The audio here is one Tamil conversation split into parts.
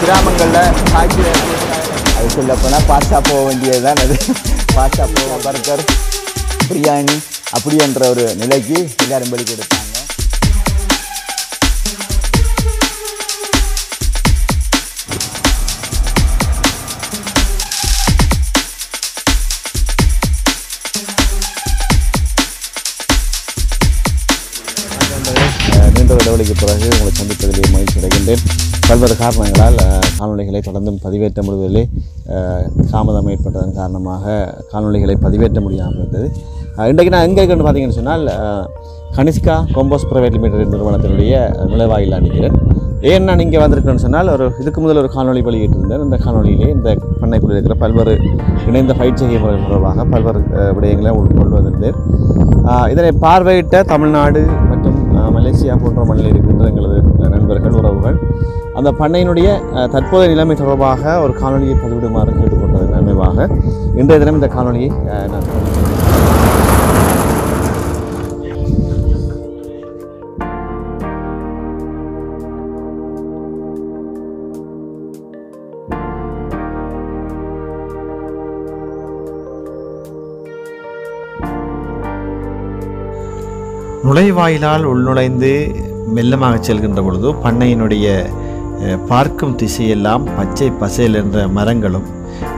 கிராமங்களில் காய்ச்சி அது சொல்லப்போனால் பாஸ்தா போக வேண்டியது தான். அது பாஸ்தா போக பர்கர் பிரியாணி அப்படி என்ற ஒரு நிலைக்கு எல்லாரும் பலி கொடுத்தாங்க. நீண்ட இடைவெளிக்கு பிறகு உங்களை சந்திப்பதிலே மகிழ்ச்சி அடைகின்றேன். பல்வேறு காரணங்களால் காணொலிகளை தொடர்ந்தும் பதிவேற்ற முடிவதிலே தாமதம் ஏற்பட்டதன் காரணமாக காணொலிகளை பதிவேற்ற முடியாமல் இருந்தது. இன்றைக்கு நான் எங்கே இருக்குன்னு பார்த்தீங்கன்னு சொன்னால் கனிஷ்கா கொம்போஸ் பிரைவேட் லிமிடெட் நிறுவனத்தினுடைய நுழைவாயிலாக நிற்கிறேன். ஏன் நான் இங்கே வந்திருக்கேன்னு சொன்னால் இதுக்கு முதல் ஒரு காணொலி வெளியிட்டிருந்தேன். இந்த காணொலியிலே இந்த பண்ணைக்குள்ள இருக்கிற பல்வேறு இணைந்த பயிற்சி முறைகள் தொடர்பாக பல்வேறு விடயங்களை கொண்டு வந்திருந்தேன். இதனை பார்வையிட்ட தமிழ்நாடு மற்றும் மலேசியா போன்ற மண்ணில் இருக்கின்ற எங்களது நண்பர்கள் உறவுகள் அந்த பண்ணையினுடைய தற்போதைய நிலைமை தொடர்பாக ஒரு காணொலியை பதிவிடுமாறு கேட்டுக்கொண்டதன் நினைவாக இன்றைய தினம் இந்த காணொலியை நான் நுழைவாயிலால் உள்நுழைந்து மெல்லமாக செல்கின்ற பொழுது பண்ணையினுடைய பார்க்கும் திசையெல்லாம் பச்சை பசேல் என்ற மரங்களும்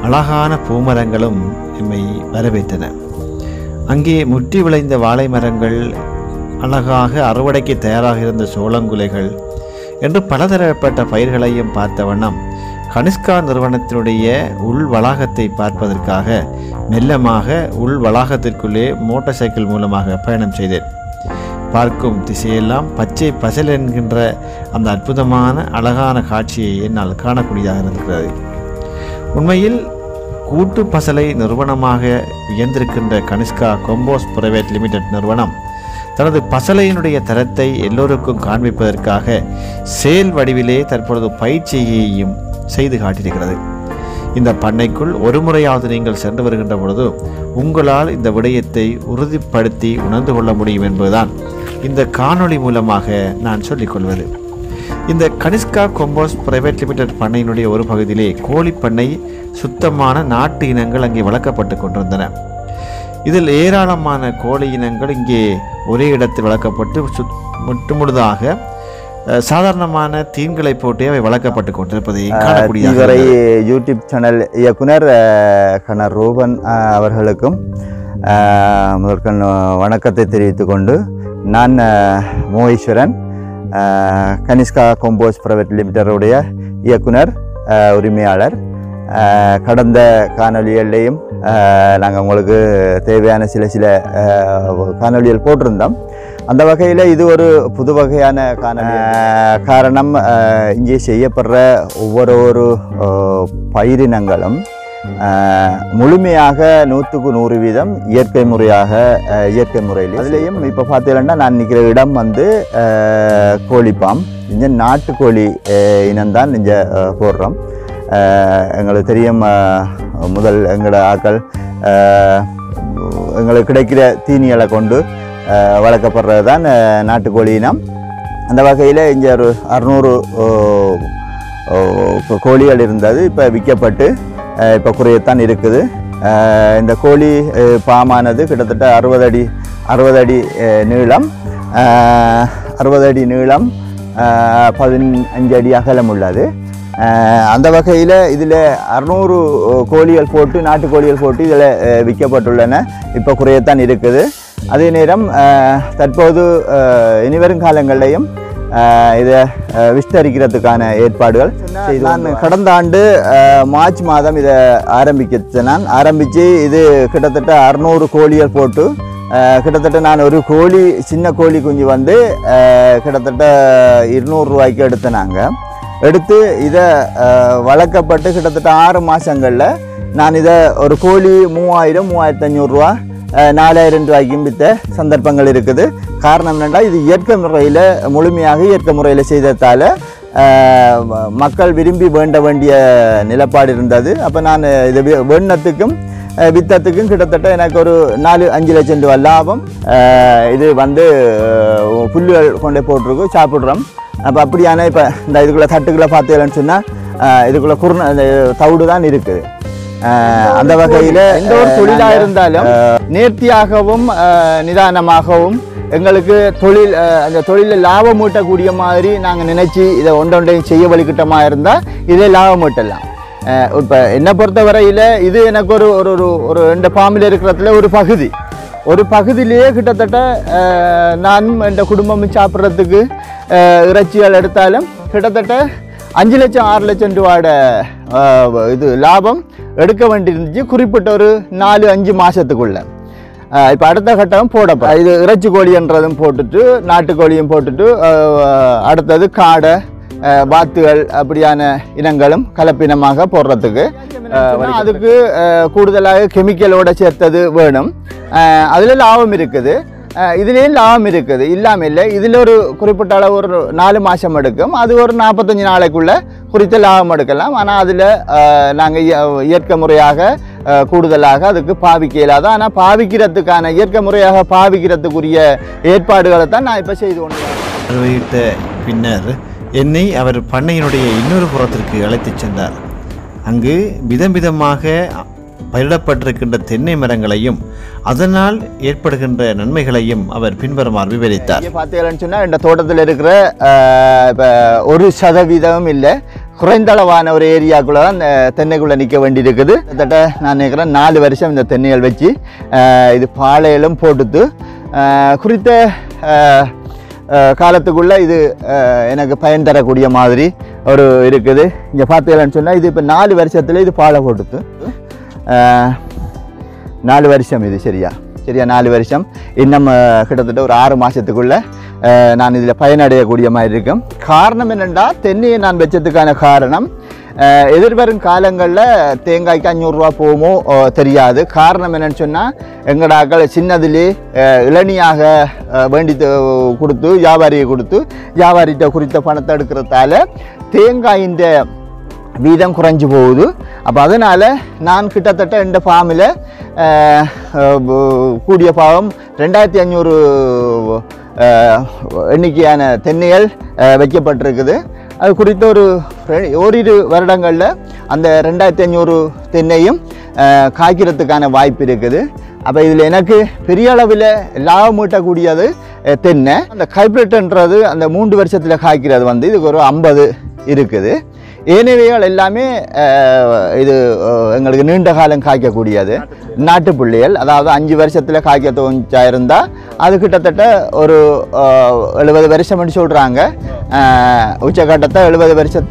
அழகான பூமரங்களும் எம்மை வரவேற்றன. அங்கே முற்றி விளைந்த வாழை மரங்கள், அழகாக அறுவடைக்கு தயாராக இருந்த சோளங்குலைகள் என்று பலதரப்பட்ட பயிர்களையும் பார்த்த வண்ணம் கனிஷ்கா நிறுவனத்தினுடைய உள் வளாகத்தை பார்ப்பதற்காக மெல்லமாக உள் வளாகத்திற்குள்ளே மோட்டார் சைக்கிள் மூலமாக பயணம் செய்தேன். பார்க்கும் திசையெல்லாம் பச்சை பசல் என்கின்ற அந்த அற்புதமான அழகான காட்சியை என்னால் காணக்கூடியதாக இருக்கிறது. உண்மையில் கூட்டு பசலை நிறுவனமாக உயர்ந்திருக்கின்ற கனிஷ்கா கொம்போஸ் பிரைவேட் லிமிடெட் நிறுவனம் தனது பசலையினுடைய தரத்தை எல்லோருக்கும் காண்பிப்பதற்காக செயல் வடிவிலே தற்பொழுது பயிற்சியையும் செய்து காட்டியிருக்கிறது. இந்த பண்ணைக்குள் ஒரு முறையாவது நீங்கள் சென்று வருகின்ற பொழுது உங்களால் இந்த விடயத்தை உறுதிப்படுத்தி உணர்ந்து கொள்ள முடியும் என்பதுதான் இந்த காணொளி மூலமாக நான் சொல்லிக்கொள்வது. இந்த கனிஷ்கா கொம்போஸ் பிரைவேட் லிமிடெட் பண்ணையினுடைய ஒரு பகுதியிலே கோழி பண்ணை சுத்தமான நாட்டு இனங்கள் அங்கே வளர்க்கப்பட்டு கொண்டிருந்தன. இதில் ஏராளமான கோழி இனங்கள் இங்கே ஒரே இடத்தில் வளர்க்கப்பட்டு முற்றுமுழுதாக சாதாரணமான தீன்களை போட்டு அவை வளர்க்கப்பட்டு கொண்டிருப்பதை காணக்கூடிய இதுவரை யூடியூப் சேனல் இயக்குனர் கணர் ரூபன் அவர்களுக்கும் முதற்கண் வணக்கத்தை தெரிவித்து கொண்டு நான் மோகேஸ்வரன் கனிஷ்கா கொம்போஸ் பிரைவேட் லிமிடெடுடைய இயக்குனர் உரிமையாளர். கடந்த காணொலிகளையும் நாங்கள் உங்களுக்கு தேவையான சில காணொலிகள் போட்டிருந்தோம். அந்த வகையில் இது ஒரு புது வகையான காரணம். இங்கே செய்யப்படுற ஒவ்வொரு பயிரினங்களும் முழுமையாக 100% இயற்கை முறையில். அதுலேயும் இப்போ பார்த்தீங்கன்னா நான் நிற்கிற இடம் வந்து கோழிப்பாம். இங்கே நாட்டுக்கோழி இனம்தான் இங்கே போடுறோம். எங்களுக்கு தெரியும், முதல் எங்களோட ஆக்கள் எங்களுக்கு கிடைக்கிற தீனிகளை கொண்டு வளர்க்கப்படுறது தான் நாட்டுக்கோழி இனம். அந்த வகையில் இங்கே ஒரு 600 கோழிகள் இருந்தது. இப்போ விற்கப்பட்டு இப்போ குறையத்தான் இருக்குது. இந்த கோழி பாமானது கிட்டத்தட்ட 60 அடி நீளம், 15 அடி அகலம் உள்ளது. அந்த வகையில் இதில் 600 கோழிகள் போட்டு நாட்டுக்கோழிகள் போட்டு இதில் விற்கப்பட்டுள்ளன. இப்போ குறையத்தான் இருக்குது. அதே நேரம் தற்போது இனிவரும் காலங்களிலையும் இதை விஸ்தரிக்கிறதுக்கான ஏற்பாடுகள் நான் கடந்த ஆண்டு மார்ச் மாதம் இதை ஆரம்பித்து இது கிட்டத்தட்ட 600 கோழிகள் போட்டு கிட்டத்தட்ட நான் ஒரு சின்ன கோழி குஞ்சு வந்து கிட்டத்தட்ட 200 ரூபாய்க்கு எடுத்து இதை வளர்க்கப்பட்டு கிட்டத்தட்ட 6 மாதங்களில் நான் இதை ஒரு கோழி 3000-3500 ரூபா 4000 ரூபாய்க்கும் விற்ற சந்தர்ப்பங்கள் இருக்குது. காரணம் என்னென்னா இது முழுமையாக இயற்கை முறையில் செய்ததால் மக்கள் விரும்பி வேண்டிய நிலப்பாடு இருந்தது. அப்போ நான் இதை வேண்டத்துக்கும் வித்தத்துக்கும் கிட்டத்தட்ட எனக்கு ஒரு 4-5 லட்சம் ரூபா லாபம். இது வந்து புல்லுகள் கொண்டே போட்டிருக்கு, சாப்பிட்றோம். அப்போ அப்படியான இப்போ இந்த இதுக்குள்ளே தட்டுக்குள்ளே பார்த்தீங்கன்னு சொன்னால் இதுக்குள்ள தவிடு தான் இருக்குது. அந்த வகையில் எந்த ஒரு தொழிலாக இருந்தாலும் நேர்த்தியாகவும் நிதானமாகவும் எங்களுக்கு அந்த தொழிலில் லாபம் ஈட்டக்கூடிய மாதிரி நாங்கள் நினைச்சு இதை ஒன்றொன்றையும் செய்ய வழிகிட்டமாக இருந்தால் இதே லாபம் ஈட்டலாம். இப்போ என்னை பொறுத்த வரையில் இது எனக்கு ஒரு எந்த ஃபார்மில் இருக்கிறதுல ஒரு பகுதியிலேயே கிட்டத்தட்ட நானும் என் குடும்பமும் சாப்பிட்றதுக்கு இறைச்சிகள் எடுத்தாலும் கிட்டத்தட்ட 5 லட்சம் 6 லட்சம் ரூபாயோட இது லாபம் எடுக்க வேண்டியிருந்துச்சு குறிப்பிட்ட ஒரு 4-5 மாதத்துக்குள்ள. இப்போ அடுத்த கட்டம் இது இறைச்சி கோழின்றதும் போட்டுட்டு நாட்டுக்கோழியும் போட்டுட்டு அடுத்தது காடை வாத்துகள் அப்படியான இனங்களும் கலப்பினமாக போடுறதுக்கு அதுக்கு கூடுதலாக கெமிக்கலோட சேர்த்தது வேணும். அதில் லாபம் இருக்குது, இதுலேயும் லாபம் இருக்குது, இல்லாமல் இல்லை. இதில் ஒரு குறிப்பிட்ட அளவு ஒரு 4 மாதம் எடுக்கும், அது ஒரு 45 நாளைக்குள்ளே குறித்த லாபம் எடுக்கலாம். ஆனால் அதில் நாங்கள் இயற்கை முறையாக கூடுதலாக அதுக்கு பாவிக்க இயலாது. ஆனால் பாவிக்கிறதுக்கான இயற்கை முறையாக பாவிக்கிறதுக்குரிய ஏற்பாடுகளை தான் நான் இப்போ செய்து கொண்டு பார்வையிட்ட பின்னர் என்னை அவர் பண்ணையினுடைய இன்னொரு புறத்திற்கு அழைத்துச் சென்றார். அங்கு விதம் விதமாக பயிரிடப்பட்டிருக்கின்ற தென்னை மரங்களையும் அதனால் ஏற்படுகின்ற நன்மைகளையும் அவர் பின்வருமாறு விவரித்தார். பார்த்தீங்கன்னு சொன்னால் இந்த தோட்டத்தில் இருக்கிற இப்போ 1% இல்லை, குறைந்த அளவான ஒரு ஏரியாக்குள்ளே தான் இந்த தென்னைக்குள்ளே நிற்க வேண்டியிருக்குது. கிட்டத்தட்ட நான் நினைக்கிறேன் 4 வருஷம் இந்த தென்னைகள் வச்சு இது பாலையிலும் போட்டுட்டு குறித்த காலத்துக்குள்ளே இது எனக்கு பயன் தரக்கூடிய மாதிரி ஒரு இருக்குது. இங்கே பார்த்தீங்கன்னு சொன்னால் இது இப்போ 4 வருஷத்தில் இது பாலை போட்டுது. 4 வருஷம் இது சரியா 4 வருஷம். இன்னும் கிட்டத்தட்ட ஒரு 6 மாதத்துக்குள்ளே நான் இதில் பயனடையக்கூடிய மாதிரி இருக்கும். காரணம் என்னென்னா தென்னையை நான் வச்சதுக்கான காரணம் எதிர்வரும் காலங்களில் தேங்காய்க்கு 500 ரூபா போகுமோ தெரியாது. காரணம் என்னென்னு சொன்னால் எங்கடாக்கள் சின்னதிலே இளநியாக வேண்டி கொடுத்து வியாபாரிகிட்ட குறித்த பணத்தை எடுக்கிறதால தேங்காயின் வீதம் குறைஞ்சி போகுது. அப்போ அதனால் நான் கிட்டத்தட்ட இந்த ஃபார்மில் கூடிய பாவம் 2500 எண்ணிக்கையான தென்னைகள் வைக்கப்பட்டிருக்குது. அது குறித்த ஓரிரு வருடங்களில் அந்த 2500 தென்னையும் காய்க்கிறதுக்கான வாய்ப்பு இருக்குது. அப்போ இதில் எனக்கு பெரிய அளவில் லாபம் ஈட்டக்கூடியது தென்னை. அந்த ஹைப்ரிட்ன்றது அந்த 3 வருஷத்தில் காய்க்கிறது இதுக்கு ஒரு 50 இருக்குது. ஏனையவைகள் எல்லாமே இது எங்களுக்கு நீண்ட காலம் காய்க்கக்கூடியது நாட்டுப்புள்ளிகள். அதாவது 5 வருஷத்தில் காய்க்க தோஞ்சா இருந்தால் அது கிட்டத்தட்ட ஒரு 70 வருஷம்னு சொல்கிறாங்க. உச்சகட்டத்தை 70 வருஷம்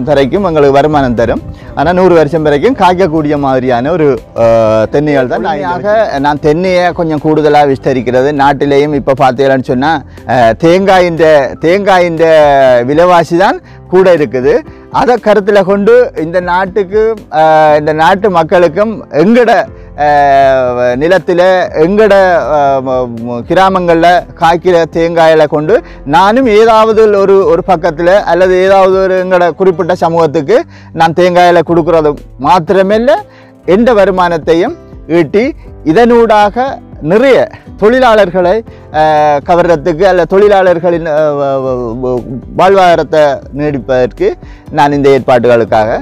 வரைக்கும் எங்களுக்கு வருமானம் தரும். ஆனால் 100 வருஷம் வரைக்கும் காய்க்கக்கூடிய மாதிரியான ஒரு தென்னைகள் தான். நான் தென்னையை கொஞ்சம் கூடுதலாக விஸ்தரிக்கிறது. நாட்டிலேயும் இப்போ பார்த்தீங்கன்னு சொன்னால் தேங்காயின் விலைவாசி தான் கூட இருக்குது. அதை கருத்தில் கொண்டு இந்த நாட்டு மக்களுக்கும் எங்கட நிலத்தில் எங்கட கிராமங்களில் காய்க்கிற தேங்காயில கொண்டு நானும் ஏதாவது ஒரு பக்கத்தில் அல்லது ஏதாவது ஒரு எங்கட குறிப்பிட்ட சமூகத்துக்கு நான் தேங்காயில கொடுக்குறது மாத்திரமில்லை, எந்த வருமானத்தையும் ஈட்டி இதனூடாக நிறைய தொழிலாளர்களை கவர்றதுக்கு அல்ல தொழிலாளர்களின் வாழ்வாதாரத்தை நீடிப்பதற்கு நான் இந்த ஏற்பாடுகளுக்காக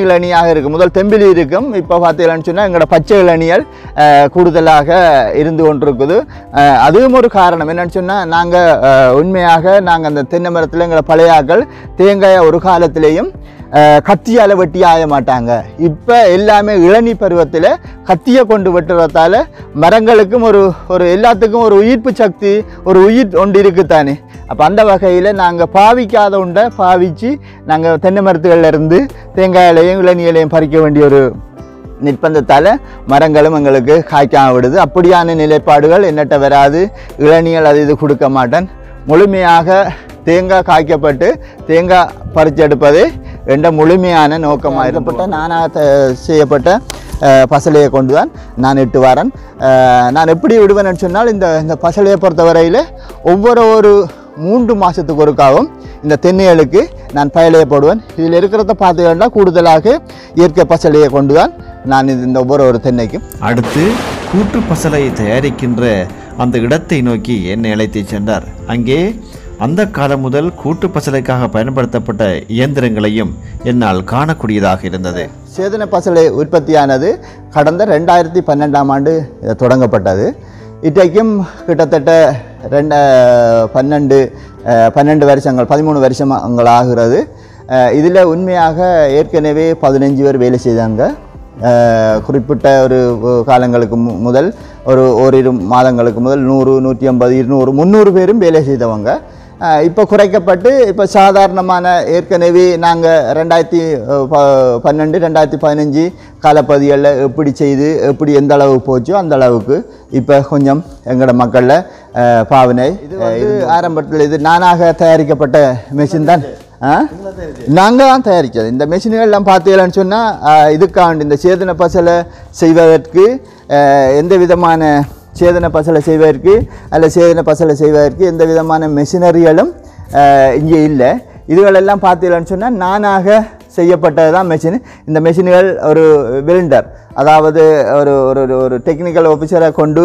இளநியாக இருக்கும். முதல் தெம்பிலி இருக்கும். இப்போ பார்த்தீங்கன்னு சொன்னால் எங்களோட பச்சை இளநியல் கூடுதலாக இருந்து கொண்டிருக்குது. அதுவும் ஒரு காரணம் என்னன்னு சொன்னால் நாங்கள் உண்மையாக அந்த தென்னை மரத்தில் எங்களை பழையாக்கள் தேங்காயை ஒரு காலத்திலேயும் கத்தியால் வெட்டி ஆய மாட்டாங்க. இப்போ எல்லாமே இளநீ பருவத்தில் கத்தியை கொண்டு வெட்டுறதால மரங்களுக்கும் ஒரு எல்லாத்துக்கும் ஒரு உயிர்ப்பு சக்தி ஒரு உயிர் ஒன்று இருக்குத்தானே. அப்போ அந்த வகையில் நாங்கள் பாவிக்காத உண்டை பாவித்து நாங்கள் தென்னை மரத்துகள்லேருந்து தேங்காயிலையும் இளநீலையும் பறிக்க வேண்டிய ஒரு நிர்பந்தத்தால் மரங்களும் எங்களுக்கு காய்க்காம விடுது. அப்படியான நிலைப்பாடுகள் என்னட்ட வராது. இளநீகள் அது இது கொடுக்க மாட்டேன். முழுமையாக தேங்காய் காய்க்கப்பட்டு தேங்காய் பறிச்செடுப்பது என்ற முழுமையான நோக்கமாக இருக்கப்பட்ட நானாக செய்யப்பட்ட பசலையை கொண்டு தான் நான் இட்டு வரேன். நான் எப்படி விடுவேன்னு சொன்னால் இந்த பசலையை பொறுத்தவரையில் ஒவ்வொரு 3 மாதத்துக்கு ஒருக்காகவும் இந்த தென்னைகளுக்கு நான் பயலையை போடுவேன். இதில் இருக்கிறத பார்த்தீங்கன்னா கூடுதலாக இயற்கை பசலையை கொண்டு தான் நான் இந்த ஒவ்வொரு தென்னைக்கும். அடுத்து கூட்டு பசலையை தயாரிக்கின்ற அந்த இடத்தை நோக்கி என்னை அழைத்து சென்றார். அங்கே அந்த காலம் முதல் கூட்டு பசலைக்காக பயன்படுத்தப்பட்ட இயந்திரங்களையும் என்னால் காணக்கூடியதாக இருந்தது. சேதன பசலை உற்பத்தியானது கடந்த 2012ஆம் ஆண்டு தொடங்கப்பட்டது. இன்றைக்கும் கிட்டத்தட்ட 12 வருஷங்கள் 13 வருஷங்கள் ஆகிறது. இதில் உண்மையாக ஏற்கனவே 15 பேர் வேலை செய்தாங்க. குறிப்பிட்ட ஒரு காலங்களுக்கு முதல் ஓரிரு மாதங்களுக்கு முதல் 100, 150, 200, 300 பேரும் வேலை செய்தவங்க. இப்போ குறைக்கப்பட்டு இப்போ சாதாரணமான ஏற்கனவே நாங்கள் 2012, 2015 காலப்பகுதிகளில் எப்படி செய்து எப்படி எந்த அளவு போச்சோ அந்த அளவுக்கு இப்போ கொஞ்சம் எங்களோட மக்களில் பாவனை. இது ஆரம்பத்தில் இது நானாக தயாரிக்கப்பட்ட மெஷின் தான். நாங்கள் தான் தயாரித்தது. இந்த மெஷின்கள்லாம் பார்த்தீங்கன்னு சொன்னால் இதுக்காண்டி இந்த சேதன பசலை செய்வதற்கு எந்த விதமான சேதன பசலை செய்வதற்கு எந்த விதமான மெஷினரிகளும் இங்கே இல்லை. இதுகளெல்லாம் பார்த்தீங்கன்னு சொன்னால் நானாக செய்யப்பட்டது தான் மெஷின். இந்த மெஷின்கள் ஒரு வெல்டர், அதாவது ஒரு ஒரு டெக்னிக்கல் ஆஃபீஸரை கொண்டு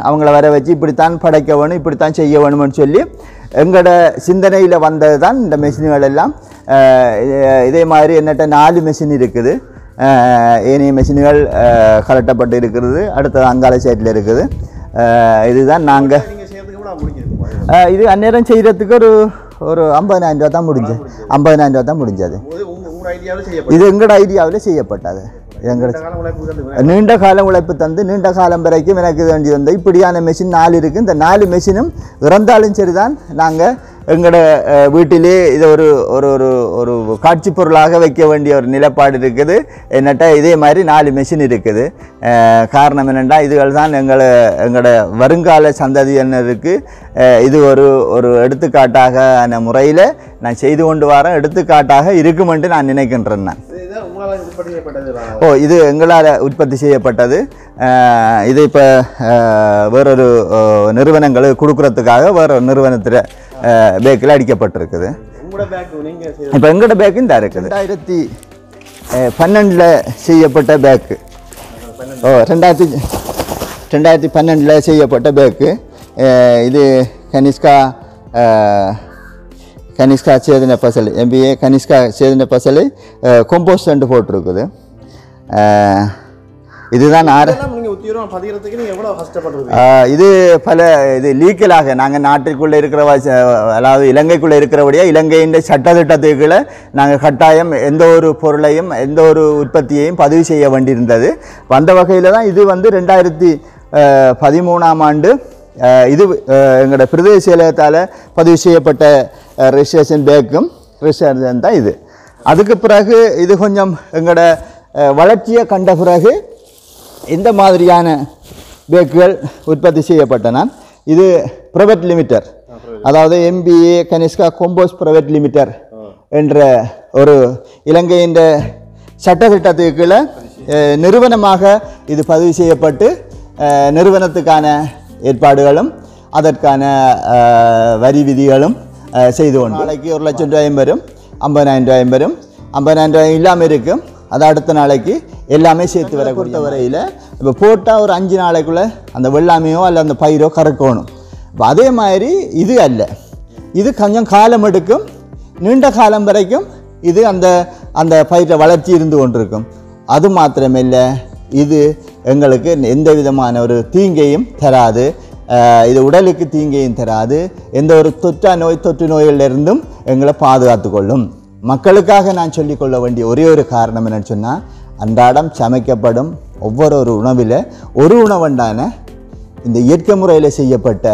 அவங்கள வர வச்சு இப்படித்தான் படைக்க வேணும், இப்படித்தான் செய்ய வேணும்னு சொல்லி எங்களோட சிந்தனையில் வந்தது தான் இந்த மெஷின்கள் எல்லாம். இதே மாதிரி என்னட்ட 4 மெஷின் இருக்குது. ஏனைய மெஷின்கள் கலட்டப்பட்டு இருக்கிறது. அடுத்தது அங்காள சைட்டில் இருக்குது. இதுதான் நாங்கள் இது அந்நேரம் செய்கிறதுக்கு ஒரு 50,000 ரூபா தான் முடிஞ்சது. 50,000 ரூபா தான் முடிஞ்சது. இது எங்களோட ஐடியாவில் செய்யப்பட்டது. நீண்ட கால உழைப்பு தந்து நீண்ட காலம் வரைக்கும் எனக்கு வேண்டி வந்த இப்படியான மெஷின் 4 இருக்குது. இந்த 4 மெஷினும் இறந்தாலும் சரிதான் நாங்கள் எங்களோட வீட்டிலே இதை ஒரு ஒரு ஒரு காட்சி பொருளாக வைக்க வேண்டிய ஒரு நிலைப்பாடு இருக்குது. என்னட்ட இதே மாதிரி 4 மெஷின் இருக்குது. காரணம் என்னென்னா இதுகள் தான் எங்களோட வருங்கால சந்ததியினருக்கு இது ஒரு எடுத்துக்காட்டாக முறையில் நான் செய்து கொண்டு வரேன், எடுத்துக்காட்டாக இருக்குமென்று நான் நினைக்கின்றேன். இது எங்களால் உற்பத்தி செய்யப்பட்டது. இது இப்போ வேறொரு நிறுவனங்களுக்கு கொடுக்குறதுக்காக வேறொரு நிறுவனத்தில் பேக்கில் அடிக்கப்பட்டிருக்குது. இப்போ எங்களோட பேக்கு இந்த இருக்குது. 2012 செய்யப்பட்ட பேக்கு. 2012 செய்யப்பட்ட பேக்கு. இது கனிஷ்கா சேதன பசலை, MBA கனிஷ்கா சேதன பசலை கொம்போஸ்ட் ரெண்டு போட்டிருக்குது. இதுதான் இது இது லீக்கலாக நாங்கள் நாட்டுக்குள்ளே இருக்கிற அதாவது இலங்கைக்குள்ளே இருக்கிறபடியாக இலங்கையின் சட்டத்திட்டத்துக்குள்ளே நாங்கள் கட்டாயம் எந்த ஒரு பொருளையும் எந்த ஒரு உற்பத்தியையும் பதிவு செய்ய வேண்டியிருந்தது. அந்த வகையில் தான் இது 2013ஆம் ஆண்டு இது எங்களோட பிரதேச செயலகத்தால் பதிவு செய்யப்பட்ட ரெஜிஸ்ட்ரேஷன் பேக்கும் ரெஜிஸ்ட்ரேஷன் தான் இது. அதுக்கு பிறகு இது கொஞ்சம் எங்களோட வளர்ச்சியை கண்ட பிறகு இந்த மாதிரியான பேக்குகள் உற்பத்தி செய்யப்பட்டன. இது ப்ரைவேட் லிமிட்டர், அதாவது MBA Kanishka compost private limited என்ற ஒரு இலங்கையின் சட்டத்திட்டத்துக்குள்ள நிறுவனமாக இது பதிவு செய்யப்பட்டு நிறுவனத்துக்கான ஏற்பாடுகளும் அதற்கான வரி விதிகளும் செய்து கொண்டு நாளைக்கு 1,00,000 ரூபாயும் வரும், 50,000 ரூபாயும் வரும். 50,000 ரூபாய் இல்லாமல் இருக்கும். அது அடுத்த நாளைக்கு எல்லாமே சேர்த்து வர கொடுத்த வரையில் இப்போ போட்டால் ஒரு 5 நாளைக்குள்ளே அந்த வெள்ளாமையோ அல்ல அந்த பயிரோ கறக்கணும். இப்போ அதே மாதிரி இது அல்ல, இது கொஞ்சம் காலம் எடுக்கும். நீண்ட காலம் வரைக்கும் இது அந்த பயிரை வளர்ச்சி இருந்து கொண்டிருக்கும். அது மாத்திரமில்லை, இது எங்களுக்கு எந்த விதமான ஒரு தீங்கையும் தராது. இது உடலுக்கு தீங்கையும் தராது. எந்த ஒரு தொற்று நோய்களிலிருந்தும் எங்களை பாதுகாத்து கொள்ளும். மக்களுக்காக நான் சொல்லிக்கொள்ள வேண்டிய ஒரே ஒரு காரணம் என்னன்னு சொன்னால், அன்றாடம் சமைக்கப்படும் ஒவ்வொரு உணவில் ஒரு உணவுண்டான இந்த இயற்கை முறையில் செய்யப்பட்ட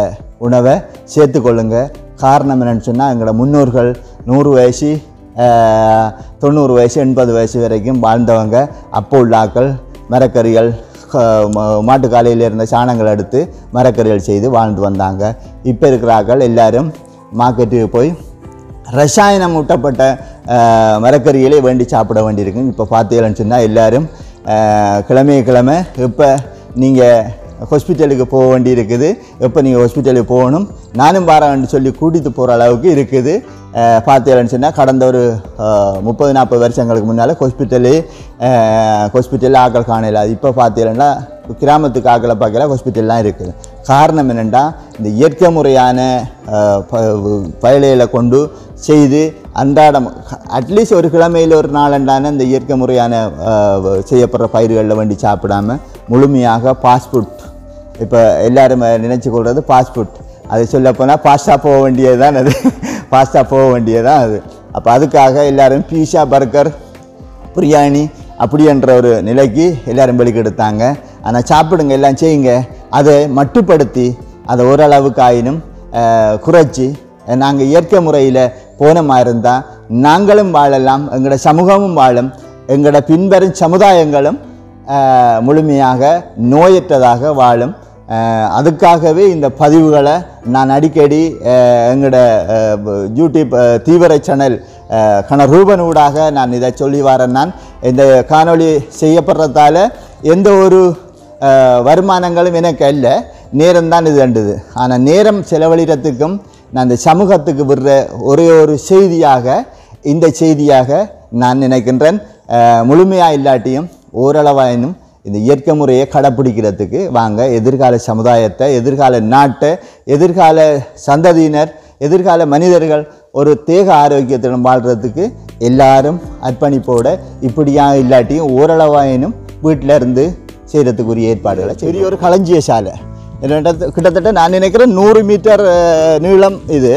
உணவை சேர்த்துக்கொள்ளுங்க. காரணம் என்னென்னு சொன்னால், எங்களோட முன்னோர்கள் 100 வயசு 90 வயசு 80 வயசு வரைக்கும் வாழ்ந்தவங்க. அப்போ உள்ள ஆக்கள் மரக்கறிகள் மாட்டுக்காலையில் இருந்த சாணங்கள் எடுத்து மரக்கறிகள் செய்து வாழ்ந்து வந்தாங்க. இப்போ இருக்கிற ஆக்கள் எல்லோரும் மார்க்கெட்டுக்கு போய் ரசாயனம் ஊட்டப்பட்ட மரக்கறிகளை வேண்டி சாப்பிட வேண்டியிருக்கு. இப்போ பார்த்தீங்கன்னு சொன்னால் எல்லோரும் கிழமை இப்போ நீங்கள் ஹாஸ்பிட்டலுக்கு போக வேண்டி இருக்குது. எப்போ நீங்கள் ஹாஸ்பிட்டலுக்கு போகணும், நானும் வரேன்னு சொல்லி கூட்டிகிட்டு போகிற அளவுக்கு இருக்குது. பார்த்தீங்கன்னு சொன்னால் கடந்த ஒரு 30-40 வருஷங்களுக்கு முன்னால் ஹாஸ்பிட்டலில் ஆக்கள் காணல. இப்போ பார்த்தீங்கன்னா கிராமத்துக்கு ஆக்களை பார்க்கல ஹாஸ்பிட்டல்லாம் இருக்குது. காரணம் என்னென்னா இந்த இயற்கை முறையான பயலைகளை கொண்டு செய்து அன்றாடம் அட்லீஸ்ட் ஒரு கிழமையில் ஒரு நாளண்டான இந்த இயற்கை முறையான செய்யப்படுற பயிர்களில் வேண்டி சாப்பிடாமல் முழுமையாக ஃபாஸ்ட்ஃபுட், இப்போ எல்லோரும் நினச்சி கொள்வது ஃபாஸ்ட்ஃபுட், அது சொல்லப்போனால் பாஸ்டா போக வேண்டியது தான், அது பாஸ்டா போக வேண்டியது தான் அது. அப்போ அதுக்காக எல்லோரும் பீஸா, பர்கர், பிரியாணி அப்படின்ற ஒரு நிலைக்கு எல்லோரும் வெளிக்கெடுத்தாங்க. ஆனால் சாப்பிடுங்க, எல்லாம் செய்யுங்க, அதை மட்டுப்படுத்தி அதை ஓரளவுக்கு ஆயினும் குறைச்சி நாங்கள் இயற்கை முறையில் போனமா இருந்தால் நாங்களும் வாழலாம், எங்களோட சமூகமும் வாழும், எங்களோட பின்வரும் சமுதாயங்களும் முழுமையாக நோயற்றதாக வாழும். அதுக்காகவே இந்த பதிவுகளை நான் அடிக்கடி எங்களோட யூடியூப் தீவிர சேனல் ரூபனூடாக நான் இதை சொல்லி வரேன். நான் இந்த காணொளி செய்யப்படுறதால எந்த ஒரு வருமானங்களும் எனக்கு இல்லை, நேரம்தான் இது கண்டுது. ஆனால் நேரம் செலவழிகிறதுக்கும் நான் இந்த சமூகத்துக்கு விடுற ஒரே ஒரு செய்தியாக இந்த செய்தியாக நான் நினைக்கின்றேன். முழுமையாக இல்லாட்டியும் ஓரளவாயினும் இந்த இயற்கை முறையை கடைப்பிடிக்கிறதுக்கு வாங்க. எதிர்கால சமுதாயத்தை, எதிர்கால நாட்டை, எதிர்கால சந்ததியினர், எதிர்கால மனிதர்கள் ஒரு தேக ஆரோக்கியத்துடன் வாழ்கிறதுக்கு எல்லாரும் அர்ப்பணிப்போட இப்படியாக இல்லாட்டியும் ஓரளவாயினும் வீட்டில் இருந்து செய்கிறதுக்குரிய ஏற்பாடுகளை பெரிய ஒரு களஞ்சிய சாலை கிட்டத்தட்ட நான் நினைக்கிறேன் 100 மீட்டர் நீளம், இது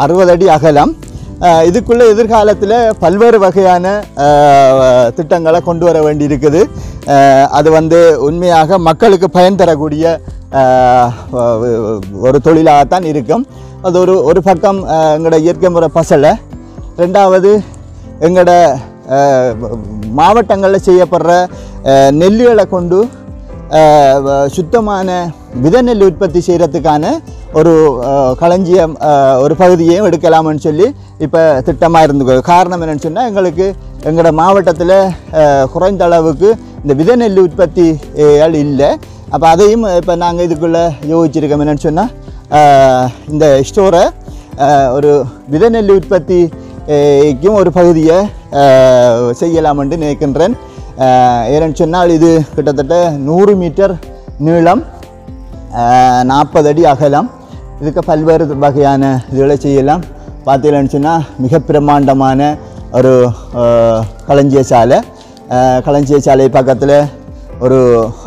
60 அடி அகலம். இதுக்குள்ளே எதிர்காலத்தில் பல்வேறு வகையான திட்டங்களை கொண்டு வர வேண்டியிருக்குது. அது உண்மையாக மக்களுக்கு பயன் தரக்கூடிய ஒரு தொழிலாகத்தான் இருக்கும். அது ஒரு பக்கம் எங்களோட இயற்கை முறை பசலை, ரெண்டாவது எங்களோட மாவட்டங்களில் செய்யப்படுற நெல்லுகளை கொண்டு சுத்தமான வித நெல் உற்பத்தி செய்கிறதுக்கான ஒரு களஞ்சியம் ஒரு பகுதியையும் எடுக்கலாம்னு சொல்லி இப்போ திட்டமாக இருந்துக்கோ. காரணம் என்னென்னு சொன்னால் எங்களுக்கு எங்களோட மாவட்டத்தில் குறைந்த அளவுக்கு இந்த வித நெல் உற்பத்திகள் இல்லை. அப்போ அதையும் இப்போ நாங்கள் இதுக்குள்ளே யோசிச்சிருக்கோம். என்னென்னு சொன்னால் இந்த ஸ்டோரை ஒரு வித நெல் உற்பத்திக்கும் ஒரு பகுதியை செய்யலாமென்று நினைக்கின்றேன். ஏன்னு சொன்னால் இது கிட்டத்தட்ட 100 மீட்டர் நீளம், 40 அடி அகலம். இதுக்கு பல்வேறு வகையான இதுகளை செய்யலாம். பார்த்தீங்கன்னு சொன்னால் மிக பிரம்மாண்டமான ஒரு களஞ்சிய சாலை. களஞ்சிய சாலை பக்கத்தில் ஒரு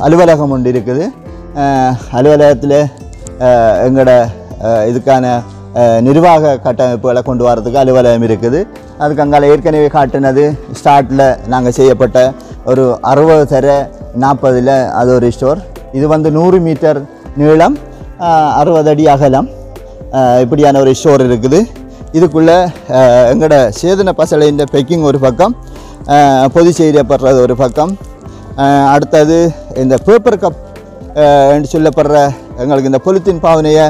அலுவலகம் ஒன்று இருக்குது. அலுவலகத்தில் எங்களோட இதுக்கான நிர்வாக கட்டமைப்புகளை கொண்டு வரதுக்கு அலுவலகம் இருக்குது. அதுக்கு அங்கால ஏற்கனவே காட்டினது ஸ்டார்ட்டில் நாங்கள் செய்யப்பட்ட ஒரு 60x40 அது ஒரு ஸ்டோர். இது 100 மீட்டர் நீளம், 60 அடி அகலம், இப்படியான ஒரு ஸ்டோர் இருக்குது. இதுக்குள்ளே எங்களோட சேதன பசலைன்ற பேக்கிங் ஒரு பக்கம், பொதி செய்யப்படுறது ஒரு பக்கம், அடுத்தது இந்த பேப்பர் கப் என்று சொல்லப்படுற எங்களுக்கு இந்த பொலித்தீன் பாவனையை